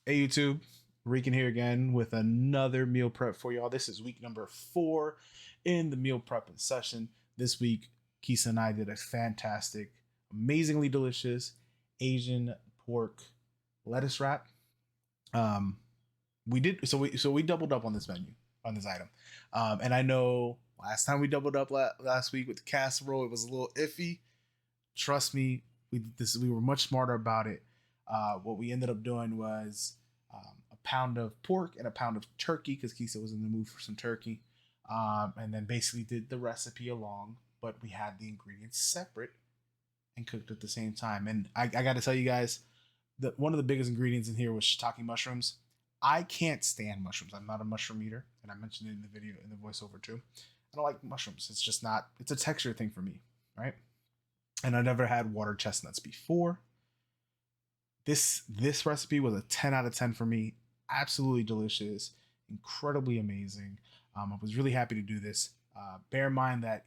Hey YouTube, Reekin here again with another meal prep for y'all. This is week number 4 in the meal prepping session. This week, Kisa and I did a fantastic, amazingly delicious Asian pork lettuce wrap. Um, we doubled up on this menu on this item, and I know last time we doubled up last week with the casserole, it was a little iffy. Trust me, we did this. We were much smarter about it. What we ended up doing was a pound of pork and a pound of turkey because Kisa was in the mood for some turkey, and then basically did the recipe along, but we had the ingredients separate and cooked at the same time. And I got to tell you guys that one of the biggest ingredients in here was shiitake mushrooms. I can't stand mushrooms. I'm not a mushroom eater, and I mentioned it in the video in the voiceover too. I don't like mushrooms. It's just not. It's a texture thing for me, right? And I never had water chestnuts before. This recipe was a 10 out of 10 for me. Absolutely delicious, incredibly amazing. I was really happy to do this. Bear in mind that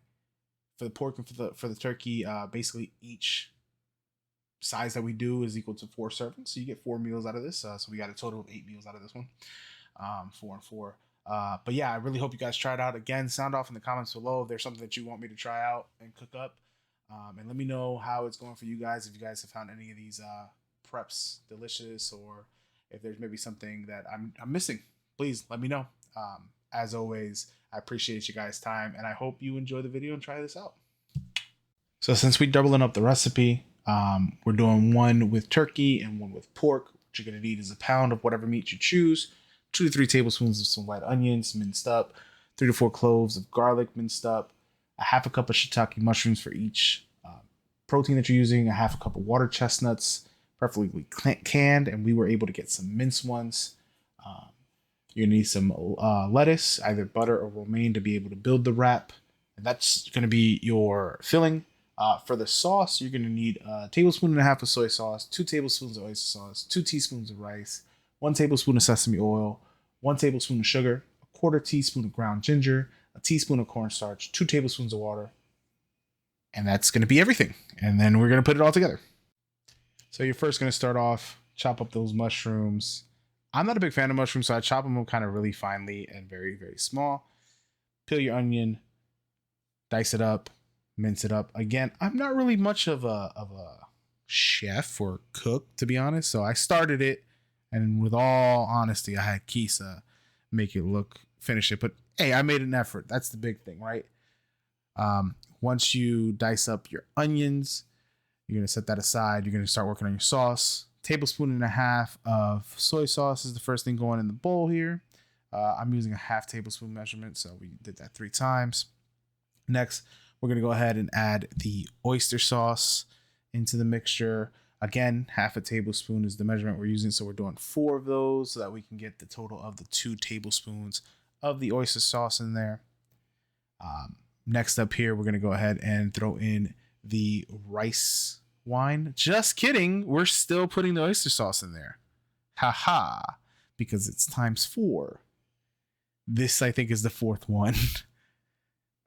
for the pork and for the turkey, basically each size that we do is equal to 4 servings. So you get 4 meals out of this. So we got a total of 8 meals out of this one. 4 and 4. But yeah, I really hope you guys try it out. Again, sound off in the comments below if there's something that you want me to try out and cook up. And let me know how it's going for you guys. If you guys have found any of these preps delicious, or if there's maybe something that I'm missing, please let me know. As always, I appreciate you guys' time, and I hope you enjoy the video and try this out. So since we're doubling up the recipe, we're doing one with turkey and one with pork. What you're gonna need is a pound of whatever meat you choose, 2 to 3 tablespoons of some white onions minced up, 3 to 4 cloves of garlic minced up, a half a cup of shiitake mushrooms for each protein that you're using, a half a cup of water chestnuts, preferably canned, and we were able to get some minced ones. Um, you're gonna need some lettuce, either butter or romaine, to be able to build the wrap. And that's gonna be your filling. For the sauce, you're gonna need a tablespoon and a half of soy sauce, 2 tablespoons of oyster sauce, 2 teaspoons of rice, 1 tablespoon of sesame oil, 1 tablespoon of sugar, a quarter teaspoon of ground ginger, a teaspoon of cornstarch, 2 tablespoons of water, and that's going to be everything. And then we're going to put it all together. So you're first going to start off, chop up those mushrooms. I'm not a big fan of mushrooms, so I chop them up kind of really finely and very, very small. Peel your onion, dice it up, mince it up. Again, I'm not really much of a chef or cook, to be honest. So I started it, and with all honesty, I had Kisa make it finish it. But hey, I made an effort. That's the big thing, right? Once you dice up your onions, you're gonna set that aside. You're gonna start working on your sauce. Tablespoon and a half of soy sauce is the first thing going in the bowl here. I'm using a half tablespoon measurement, so we did that 3 times. Next, we're gonna go ahead and add the oyster sauce into the mixture. Again, half a tablespoon is the measurement we're using, so we're doing 4 of those so that we can get the total of the 2 tablespoons of the oyster sauce in there. Next up here, we're going to go ahead and throw in the rice wine. Just kidding. We're still putting the oyster sauce in there. Haha. Because it's times 4. This, I think, is the 4th one.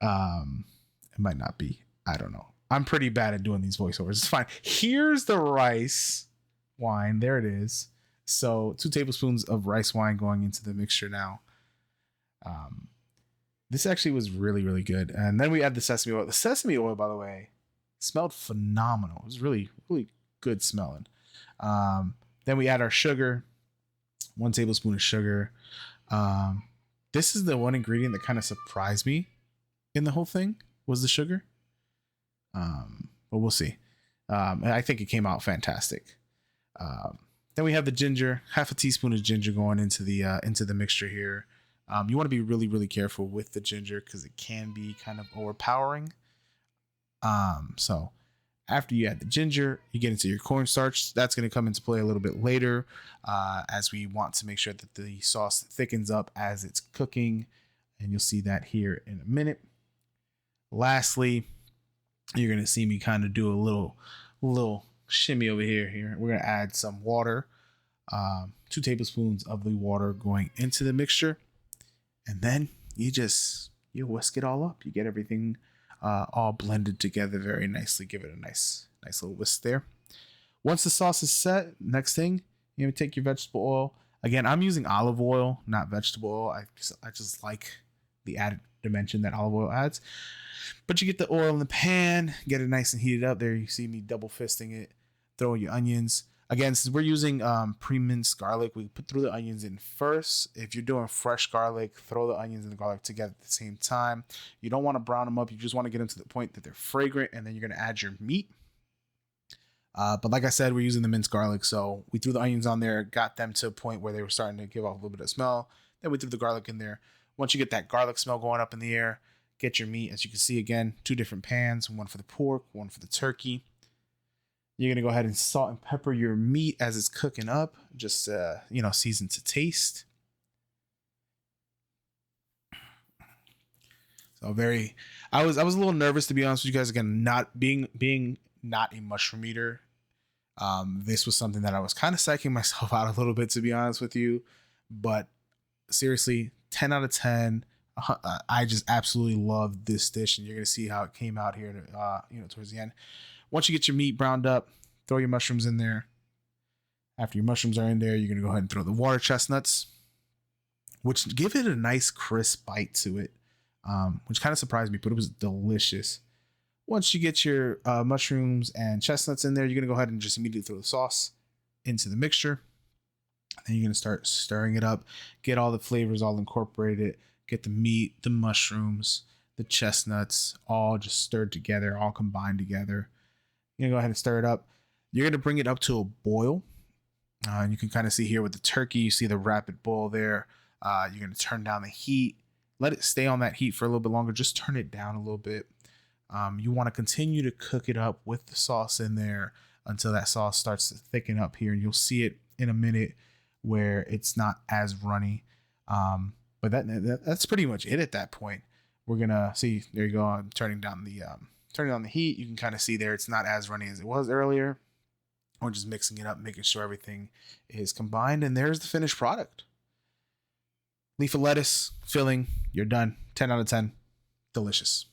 It might not be. I don't know. I'm pretty bad at doing these voiceovers. It's fine. Here's the rice wine. There it is. So 2 tablespoons of rice wine going into the mixture now. This actually was really, really good. And then we add the sesame oil. The sesame oil, by the way, smelled phenomenal. It was really, really good smelling. Then we add our sugar, 1 tablespoon of sugar. This is the one ingredient that kind of surprised me in the whole thing was the sugar. But we'll see. I think it came out fantastic. Then we have the ginger, half a teaspoon of ginger going into the mixture here. You want to be really, really careful with the ginger because it can be kind of overpowering. So after you add the ginger, you get into your cornstarch. That's going to come into play a little bit later, as we want to make sure that the sauce thickens up as it's cooking. And you'll see that here in a minute. Lastly, you're going to see me kind of do a little shimmy over here. We're going to add some water, 2 tablespoons of the water going into the mixture. And then you whisk it all up. You get everything all blended together very nicely. Give it a nice little whisk there. Once the sauce is set, next thing, Take your vegetable oil. Again, I'm using olive oil, not vegetable oil. I just like the added dimension that olive oil adds. But you get the oil in the pan, get it nice and heated up. There you see me double fisting it. Throw your onions. Again, since we're using pre-minced garlic, we throw the onions in first. If you're doing fresh garlic, throw the onions and the garlic together at the same time. You don't want to brown them up. You just want to get them to the point that they're fragrant, and then you're going to add your meat. But like I said, we're using the minced garlic, so we threw the onions on there, got them to a point where they were starting to give off a little bit of smell. Then we threw the garlic in there. Once you get that garlic smell going up in the air, get your meat. As you can see, again, 2 different pans, one for the pork, one for the turkey. You're going to go ahead and salt and pepper your meat as it's cooking up. Just, season to taste. So I was a little nervous, to be honest with you guys. Again, not being not a mushroom eater. This was something that I was kind of psyching myself out a little bit, to be honest with you. But seriously, 10 out of 10. I just absolutely love this dish, and you're going to see how it came out here, towards the end. Once you get your meat browned up, throw your mushrooms in there. After your mushrooms are in there, you're going to go ahead and throw the water chestnuts, which give it a nice crisp bite to it, which kind of surprised me, but it was delicious. Once you get your mushrooms and chestnuts in there, you're going to go ahead and just immediately throw the sauce into the mixture. Then you're going to start stirring it up, get all the flavors all incorporated, get the meat, the mushrooms, the chestnuts, all just stirred together, all combined together. You're going to go ahead and stir it up. You're going to bring it up to a boil. You can kind of see here with the turkey, you see the rapid boil there. You're going to turn down the heat. Let it stay on that heat for a little bit longer. Just turn it down a little bit. You want to continue to cook it up with the sauce in there until that sauce starts to thicken up here. And you'll see it in a minute where it's not as runny. But that's pretty much it at that point. We're going to see, there you go. I'm turning down the heat. You can kind of see there it's not as runny as it was earlier. We're just mixing it up, making sure everything is combined. And there's the finished product. Leaf of lettuce, filling, you're done. 10 out of 10. Delicious.